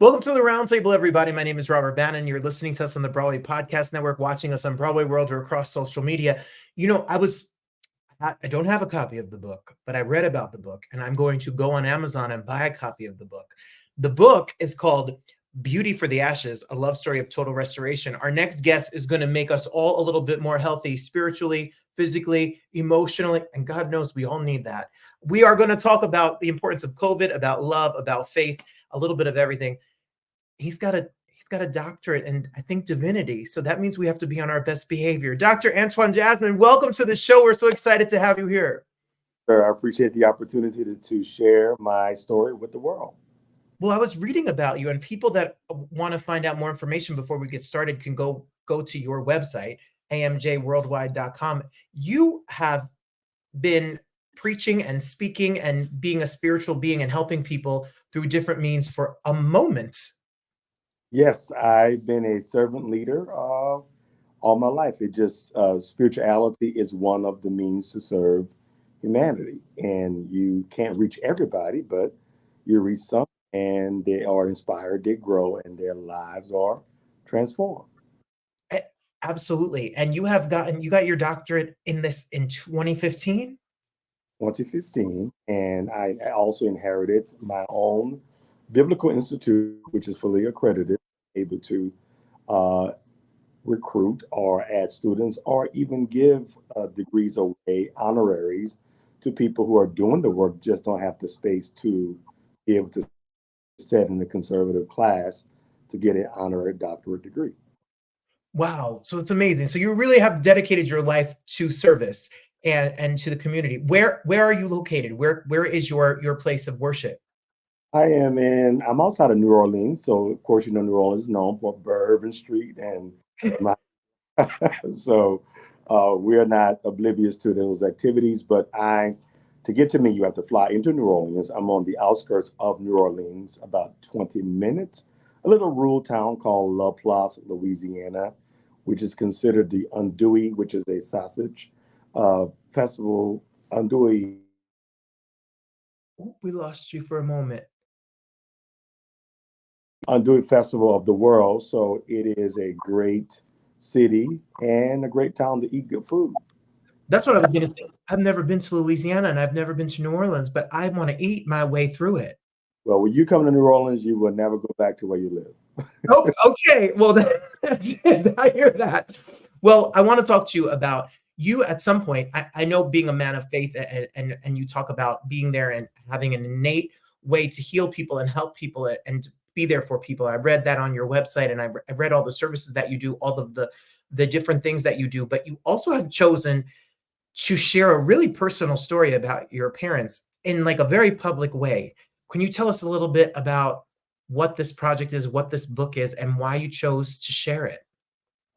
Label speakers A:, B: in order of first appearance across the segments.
A: Welcome to the Roundtable, everybody. My name is Robert Bannon. You're listening to us on the Broadway Podcast Network, watching us on Broadway World or across social media. I don't have a copy of the book, but I read about the book, and I'm going to go on Amazon and buy a copy of the book. The book is called Beauty for the Ashes, a love story of total restoration. Our next guest is going to make us all a little bit more healthy spiritually, physically, emotionally, and God knows we all need that. We are going to talk about the importance of COVID, about love, about faith, a little bit of everything. He's got a doctorate in, I think, divinity. So that means we have to be on our best behavior. Dr. Antoine Jasmine, welcome to the show. We're so excited to have you here.
B: Sir, I appreciate the opportunity to share my story with the world.
A: Well, I was reading about you, and people that want to find out more information before we get started can go to your website, amjworldwide.com. You have been preaching and speaking and being a spiritual being and helping people through different means for a moment.
B: Yes, I've been a servant leader all my life. Spirituality is one of the means to serve humanity. And you can't reach everybody, but you reach some, and they are inspired, they grow, and their lives are transformed.
A: A- Absolutely. And you got your doctorate in this in 2015?
B: 2015, and I also inherited my own biblical institute, which is fully accredited, able to uh, recruit or add students or even give degrees away, honoraries to people who are doing the work, just don't have the space to be able to sit in the conservative class to get an honorary doctorate degree.
A: Wow. So it's amazing. So you really have dedicated your life to service and to the community. Where are you located? Where is your place of worship?
B: I'm outside of New Orleans. So, of course, New Orleans is known for Bourbon Street and my, so we're not oblivious to those activities. To get to me, you have to fly into New Orleans. I'm on the outskirts of New Orleans, about 20 minutes. A little rural town called LaPlace, Louisiana, which is considered the andouille, which is a sausage festival. Andouille
A: Ooh, we lost you for a moment.
B: Andouille Festival of the world. So it is a great city and a great town to eat good food.
A: That's what I was going to say. I've never been to Louisiana and I've never been to New Orleans, but I want to eat my way through it.
B: Well, when you come to New Orleans, you will never go back to where you live.
A: Oh, okay. Well, that's it. I hear that. Well, I want to talk to you about you at some point. I know being a man of faith, and you talk about being there and having an innate way to heal people and help people and to be there for people. I read that on your website, and I read all the services that you do, all of the different things that you do. But you also have chosen to share a really personal story about your parents in like a very public way. Can you tell us a little bit about what this project is, what this book is, and why you chose to share it?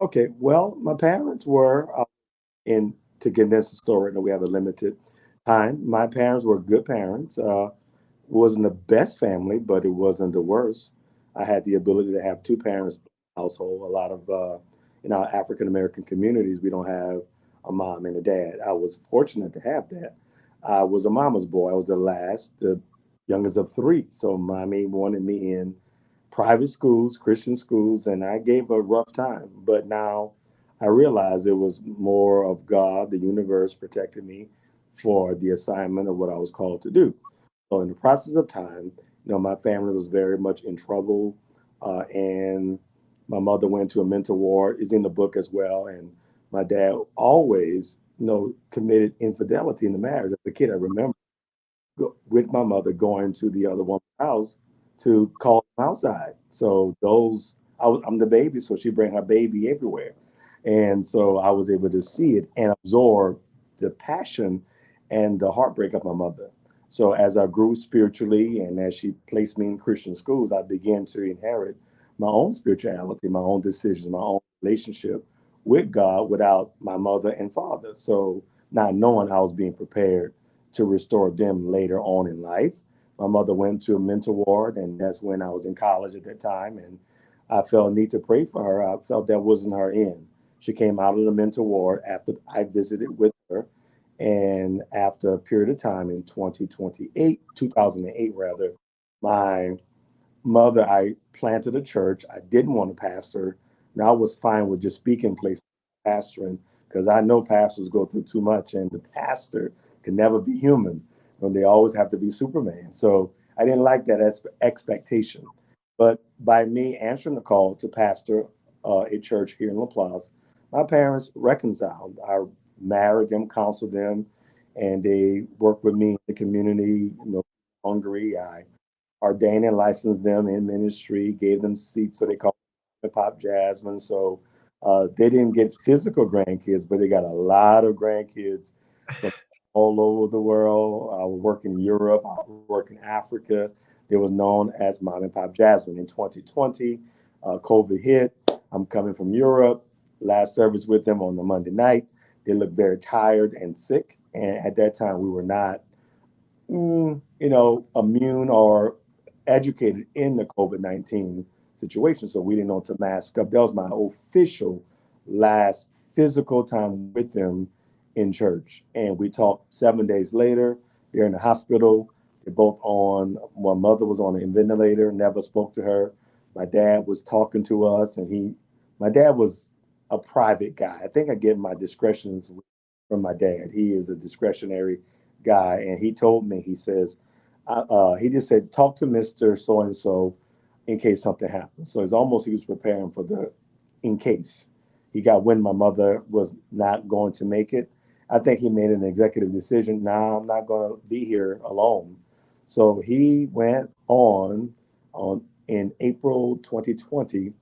B: Okay, well, my parents were in to condense the story, and we have a limited time. My parents were good parents. Wasn't the best family, but it wasn't the worst. I had the ability to have two parents in the household. A lot of in our African American communities, we don't have a mom and a dad. I was fortunate to have that. I was a mama's boy. I was the last, the youngest of three. So mommy wanted me in private schools, Christian schools, and I gave a rough time. But now I realize it was more of God, the universe protecting me for the assignment of what I was called to do. So in the process of time, my family was very much in trouble, and my mother went to a mental ward. Is in the book as well, and my dad always, committed infidelity in the marriage. As a kid, I remember with my mother going to the other woman's house to call them outside. So I'm the baby, so she bring her baby everywhere, and so I was able to see it and absorb the passion and the heartbreak of my mother. So as I grew spiritually and as she placed me in Christian schools, I began to inherit my own spirituality, my own decisions, my own relationship with God without my mother and father. So not knowing I was being prepared to restore them later on in life. My mother went to a mental ward, and that's when I was in college at that time. And I felt a need to pray for her. I felt that wasn't her end. She came out of the mental ward after I visited with her. And after a period of time in 2008 rather, my mother, I planted a church. I didn't want to pastor. Now I was fine with just speaking places, pastoring, because I know pastors go through too much, and the pastor can never be human. And they always have to be Superman. So I didn't like that expectation. But by me answering the call to pastor a church here in LaPlace, my parents reconciled. I married them, counseled them, and they worked with me in the community, Hungary. I ordained and licensed them in ministry, gave them seats, so they called hip hop Jasmine. So they didn't get physical grandkids, but they got a lot of grandkids from all over the world. I would work in Europe, I would work in Africa. They was known as Mom and Pop Jasmine. In 2020, COVID hit. I'm coming from Europe. Last service with them on the Monday night. They looked very tired and sick. And at that time, we were not immune or educated in the COVID-19 situation. So we didn't know to mask up. That was my official last physical time with them in church. And we talked 7 days later. They're in the hospital. They're both on, my mother was on a ventilator, never spoke to her. My dad was talking to us, and my dad was a private guy. I think I get my discretions from my dad. He is a discretionary guy, and he told me, he says, he just said, talk to Mr. So and so in case something happens. So it's almost he was preparing for the in case. He got when my mother was not going to make it. I think he made an executive decision. Now I'm not going to be here alone. So he went on in April 2020.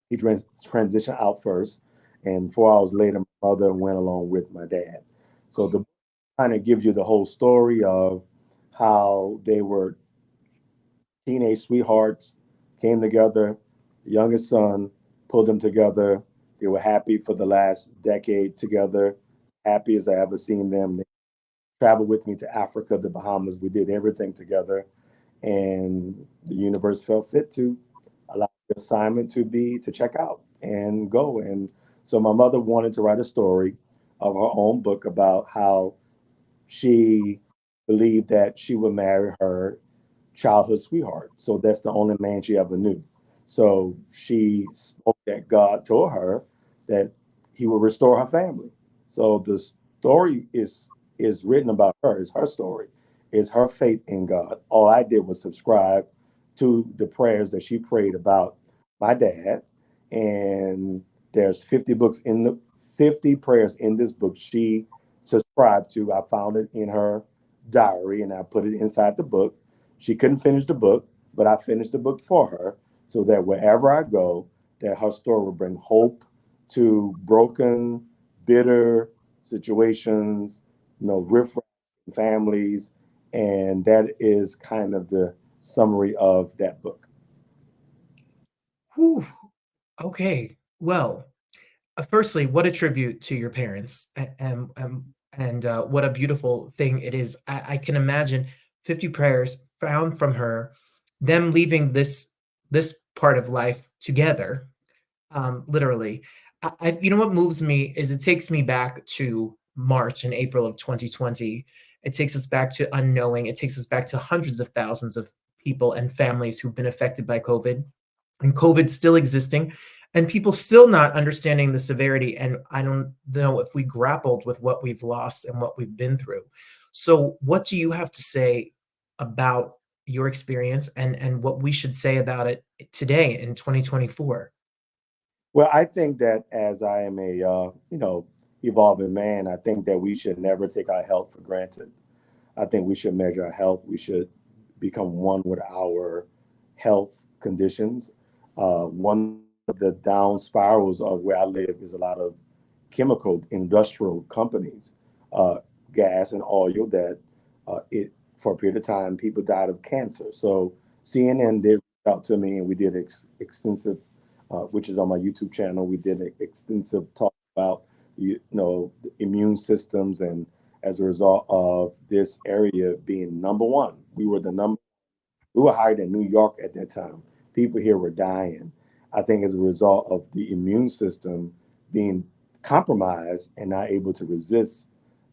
B: He transitioned out first, and 4 hours later, my mother went along with my dad. So the kind of gives you the whole story of how they were teenage sweethearts, came together. The youngest son pulled them together. They were happy for the last decade together, happy as I ever seen them. They traveled with me to Africa, the Bahamas. We did everything together, and the universe felt fit to allow the assignment to check out and go. And so my mother wanted to write a story of her own book about how she believed that she would marry her childhood sweetheart. So that's the only man she ever knew. So she spoke that God told her that he will restore her family. So the story is written about her, it's her story, it's her faith in God. All I did was subscribe to the prayers that she prayed about my dad. And there's 50 books in the 50 prayers in this book she subscribed to. I found it in her diary and I put it inside the book. She couldn't finish the book, but I finished the book for her so that wherever I go, that her story will bring hope to broken, bitter situations, riff families. And that is kind of the summary of that book.
A: Whew. Okay. Well, firstly, what a tribute to your parents, and what a beautiful thing it is. I can imagine 50 prayers found from her, them leaving this part of life together, literally. You know what moves me is it takes me back to March and April of 2020. It takes us back to unknowing. It takes us back to hundreds of thousands of people and families who've been affected by COVID, and COVID still existing, and people still not understanding the severity. And I don't know if we grappled with what we've lost and what we've been through. So, what do you have to say about your experience, and what we should say about it today in 2024?
B: Well, I think that as I am a evolving man, I think that we should never take our health for granted. I think we should measure our health. We should become one with our health conditions. One of the down spirals of where I live is a lot of chemical industrial companies, uh, gas and oil that it for a period of time people died of cancer. So CNN did reach out to me and we did extensive, which is on my YouTube channel. We did an extensive talk about the immune systems, and as a result of this area being number one, we were higher than New York at that time. People here were dying. I think as a result of the immune system being compromised and not able to resist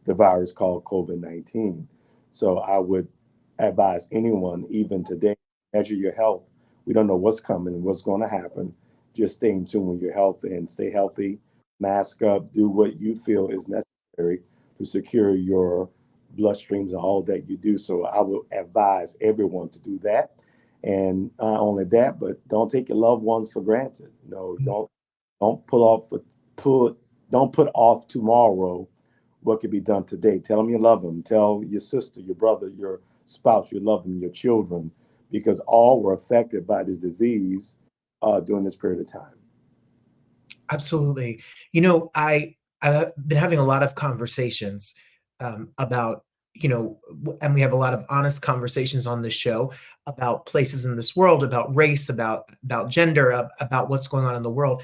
B: the virus called COVID-19. So I would advise anyone, even today, measure your health. We don't know what's coming, what's going to happen. Just stay in tune with your health and stay healthy, mask up, do what you feel is necessary to secure your bloodstreams and all that you do. So I would advise everyone to do that. And not only that, but don't take your loved ones for granted. No, don't put off put don't put off tomorrow what could be done today. Tell them you love them. Tell your sister, your brother, your spouse you love them, your children, because all were affected by this disease during this period of time.
A: Absolutely. I've been having a lot of conversations about, and we have a lot of honest conversations on this show about places in this world, about race, about gender, about what's going on in the world.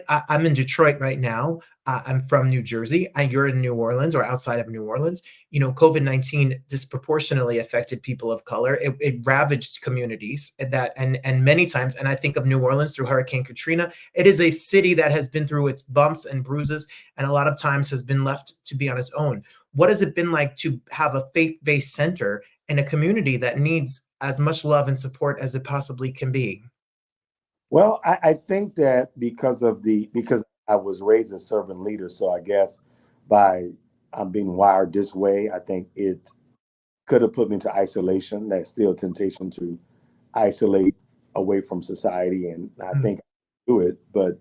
A: I'm in Detroit right now. I'm from New Jersey. You're in New Orleans or outside of New Orleans. COVID-19 disproportionately affected people of color. It ravaged communities and many times. And I think of New Orleans through Hurricane Katrina. It is a city that has been through its bumps and bruises, and a lot of times has been left to be on its own. What has it been like to have a faith-based center in a community that needs as much love and support as it possibly can be?
B: Well, I think that because I was raised as servant leader, so I guess by I'm being wired this way, I think it could have put me into isolation. That's still a temptation to isolate away from society, and I
A: Mm.
B: think I do it. But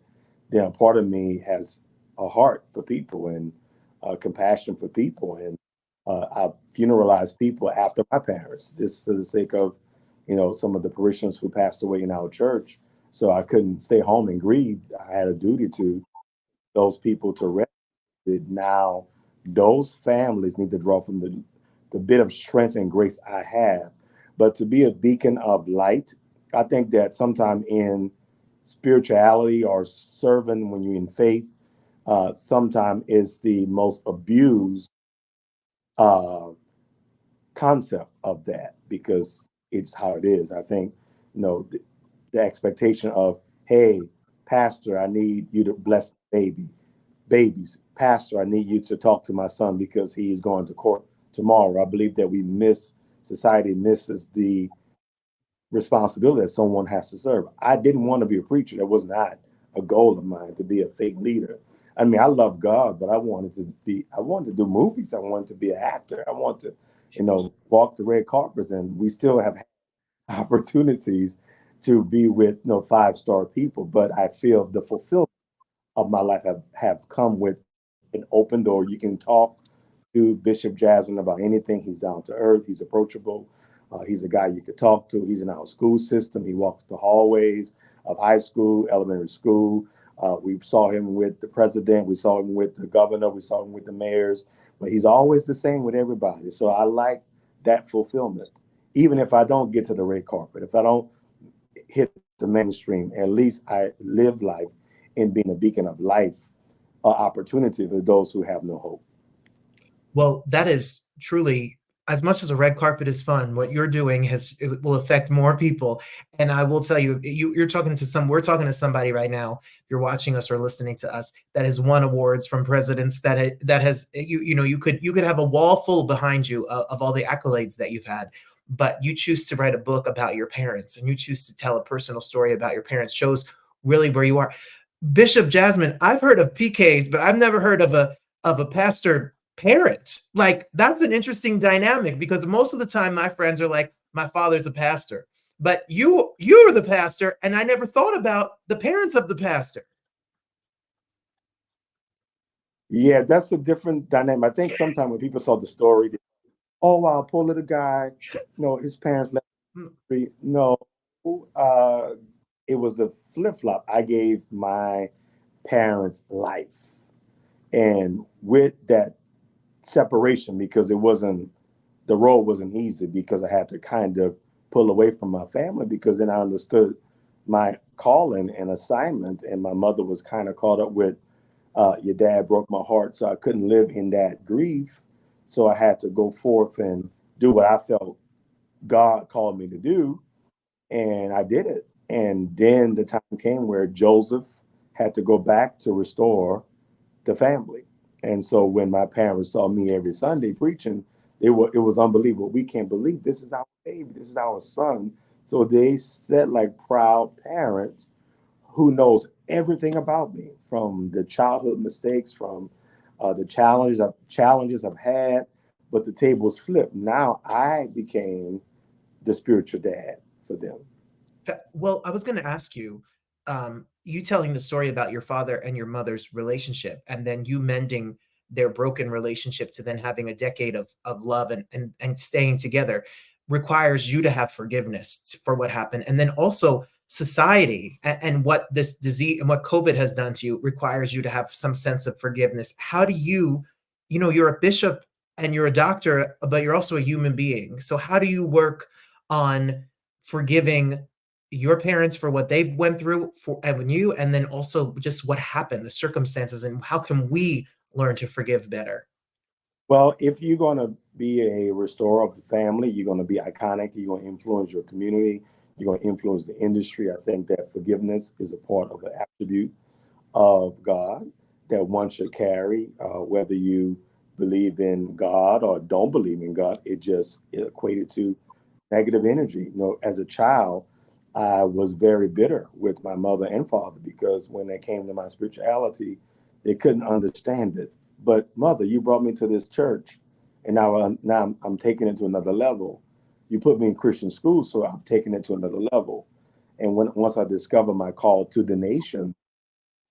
B: then part of me has a heart for people and compassion for people, and I funeralized people after my parents, just for the sake of, some of the parishioners who passed away in our church. So I couldn't stay home and grieve. I had a duty to those people to rest. Now, those families need to draw from the bit of strength and grace I have. But to be a beacon of light, I think that sometime in spirituality or serving when you're in faith, sometime is the most abused uh, concept of that because it's how it is. I think, the expectation of, hey, pastor, I need you to bless babies. Pastor, I need you to talk to my son because he's going to court tomorrow. I believe that society misses the responsibility that someone has to serve. I didn't want to be a preacher. That was not a goal of mine to be a faith leader. I mean, I love God, but I wanted to do movies. I wanted to be an actor. I want to, walk the red carpets, and we still have opportunities to be with, five-star people. But I feel the fulfillment of my life have come with an open door. You can talk to Bishop Jasmine about anything. He's down to earth. He's approachable. He's a guy you could talk to. He's in our school system. He walks the hallways of high school, elementary school. We saw him with the president. We saw him with the governor. We saw him with the mayors. But he's always the same with everybody. So I like that fulfillment. Even if I don't get to the red carpet, if I don't hit the mainstream, at least I live life in being a beacon of life, opportunity for those who have no hope.
A: Well, that is truly, as much as a red carpet is fun, what you're doing it will affect more people. And I will tell you, we're talking to somebody right now, if you're watching us or listening to us, that has won awards from presidents, that has, you could have a wall full behind you of all the accolades that you've had. But you choose to write a book about your parents, and you choose to tell a personal story about your parents, shows really where you are. Bishop Jasmine, I've heard of PKs, but I've never heard of a pastor parent. Like, that's an interesting dynamic, because most of the time my friends are like, my father's a pastor, but you're the pastor, and I never thought about the parents of the pastor.
B: Yeah, that's a different dynamic. I think sometimes when people saw the story, oh wow, poor little guy, his parents left
A: Mm.
B: him free. No, uh, it was a flip flop. I gave my parents life, and with that separation, because the road wasn't easy, because I had to kind of pull away from my family, because then I understood my calling and assignment, and my mother was kind of caught up with, your dad broke my heart, so I couldn't live in that grief. So I had to go forth and do what I felt God called me to do, and I did it. And then the time came where Joseph had to go back to restore the family. And so when my parents saw me every Sunday preaching, it was unbelievable. We can't believe this is our baby. This is our son So they sat like proud parents who knows everything about me, from the childhood mistakes, from the challenges I've had. But the tables flipped. Now I became the spiritual dad for them.
A: Well, I was going to ask you, you telling the story about your father and your mother's relationship, and then you mending their broken relationship to then having a decade of love and staying together requires you to have forgiveness for what happened. And then also society and what this disease and what COVID has done to you requires you to have some sense of forgiveness. How do you, you're a bishop and you're a doctor, but you're also a human being. So how do you work on forgiving your parents for what they went through for and you, and then also just what happened, the circumstances, and how can we learn to forgive better?
B: Well, if you're going to be a restorer of the family, you're going to be iconic, you're going to influence your community, you're going to influence the industry. I think that forgiveness is a part of the attribute of God that one should carry, whether you believe in God or don't believe in God. It equated to negative energy. As a child, I was very bitter with my mother and father because when it came to my spirituality, they couldn't understand it. But mother, you brought me to this church, and now I'm taking it to another level. You put me in Christian school, so I've taken it to another level. And once I discovered my call to the nation,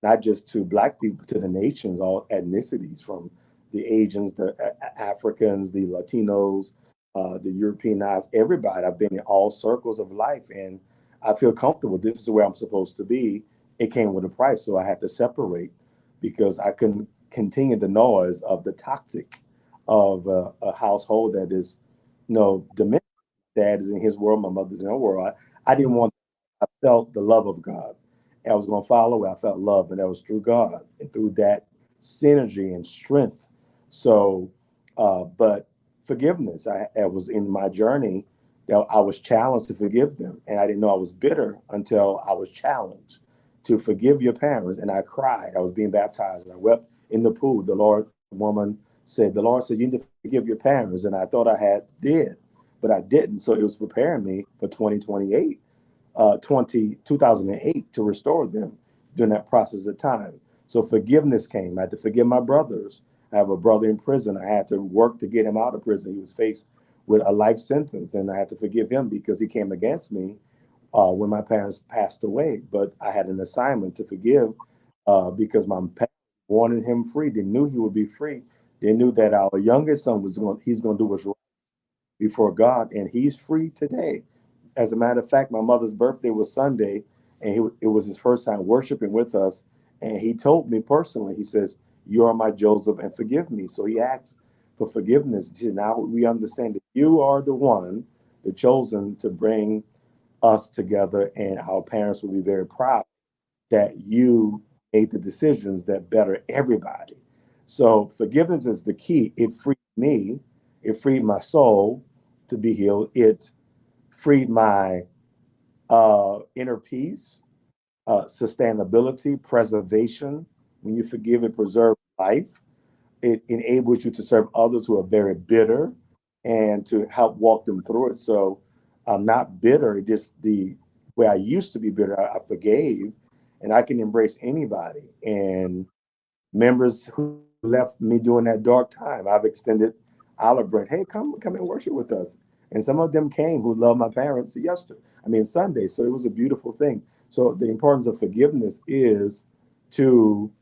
B: not just to Black people, to the nations, all ethnicities, from the Asians, the Africans, the Latinos, the Europeanized, everybody. I've been in all circles of life, and I feel comfortable. This is where I'm supposed to be. It came with a price, so I had to separate because I couldn't continue the noise of the toxic of a household that is, the dad is in his world, my mother's in her world. I didn't want. I felt the love of God. I was going to follow. I felt love, and that was through God and through that synergy and strength. So, but forgiveness, I was in my journey that I was challenged to forgive them, and I didn't know I was bitter until I was challenged to forgive your parents, and I cried. I was being baptized, and I wept in the pool. The Lord said, you need to forgive your parents, and I thought I did, but I didn't. So it was preparing me for 2008 to restore them during that process of time. So forgiveness came. I had to forgive my brothers. I have a brother in prison. I had to work to get him out of prison. He was faced with a life sentence, and I had to forgive him because he came against me when my parents passed away. But I had an assignment to forgive because my parents wanted him free. They knew he would be free. They knew that our youngest son he's going to do what's right before God, and he's free today. As a matter of fact, my mother's birthday was Sunday, and it was his first time worshiping with us. And he told me personally, he says, "You are my Joseph, and forgive me." So he asked for forgiveness. He said, now we understand that you are the one, the chosen to bring us together, and our parents will be very proud that you made the decisions that better everybody. So forgiveness is the key. It freed me, it freed my soul to be healed. It freed my inner peace, sustainability, preservation. When you forgive, it preserves life. It enables you to serve others who are very bitter and to help walk them through it. So I'm not bitter. It just the way I used to be bitter, I forgave, and I can embrace anybody. And members who left me during that dark time, I've extended olive branch. Hey, come and worship with us. And some of them came who loved my parents Sunday. So it was a beautiful thing. So the importance of forgiveness is to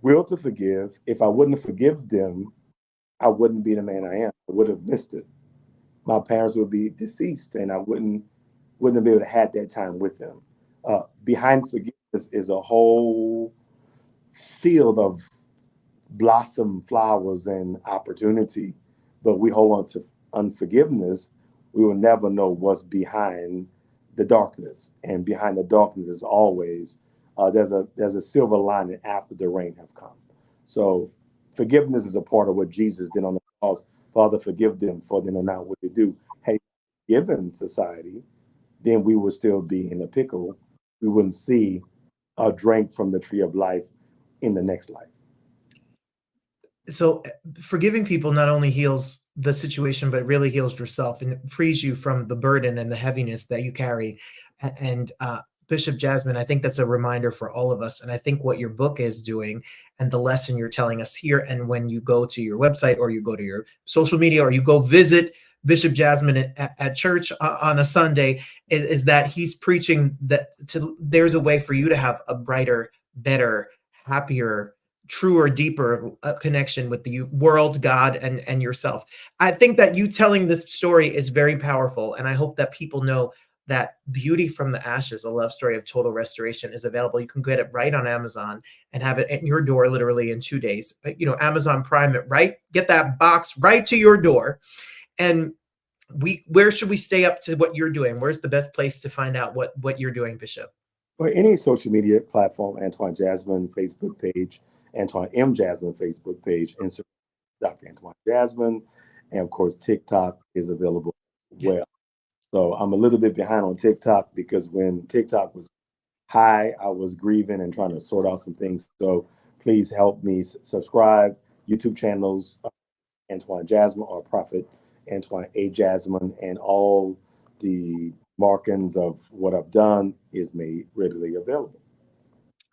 B: will to forgive. If I wouldn't have forgiven them, I wouldn't be the man I am. I would have missed it. My parents would be deceased, and I wouldn't have been able to have that time with them. Behind forgiveness is a whole field of blossom flowers and opportunity, but we hold on to unforgiveness. We will never know what's behind the darkness, and behind the darkness is always there's a silver lining after the rain have come. So forgiveness is a part of what Jesus did on the cross. Father, forgive them, for they know not what they do. Hey, given society, then we would still be in a pickle. We wouldn't see a drink from the tree of life in the next life.
A: So forgiving people not only heals the situation, but it really heals yourself and frees you from the burden and the heaviness that you carry. And Bishop Jasmine, I think that's a reminder for all of us. And I think what your book is doing and the lesson you're telling us here, and when you go to your website or you go to your social media or you go visit Bishop Jasmine at church on a Sunday, is that he's preaching that there's a way for you to have a brighter, better, happier, truer, deeper connection with the world, God, and yourself. I think that you telling this story is very powerful, and I hope that people know that Beauty from the Ashes, a love story of total restoration, is available. You can get it right on Amazon and have it at your door literally in 2 days. Amazon Prime it, right? Get that box right to your door. And where should we stay up to what you're doing? Where's the best place to find out what you're doing, Bishop?
B: Or any social media platform, Antoine Jasmine Facebook page, Antoine M. Jasmine Facebook page, Instagram, Dr. Antoine Jasmine, and of course TikTok is available as well. So I'm a little bit behind on TikTok because when TikTok was high, I was grieving and trying to sort out some things. So please help me subscribe. YouTube channels, Antoine Jasmine or Prophet Antoine A. Jasmine, and all the markings of what I've done is made readily available.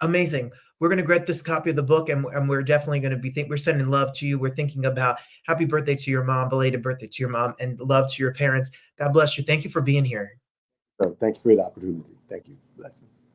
A: Amazing. We're going to get this copy of the book, and we're definitely going to we're sending love to you. We're thinking about happy birthday to your mom, belated birthday to your mom, and love to your parents. God bless you. Thank you for being here.
B: So thank you for the opportunity. Thank you. Blessings.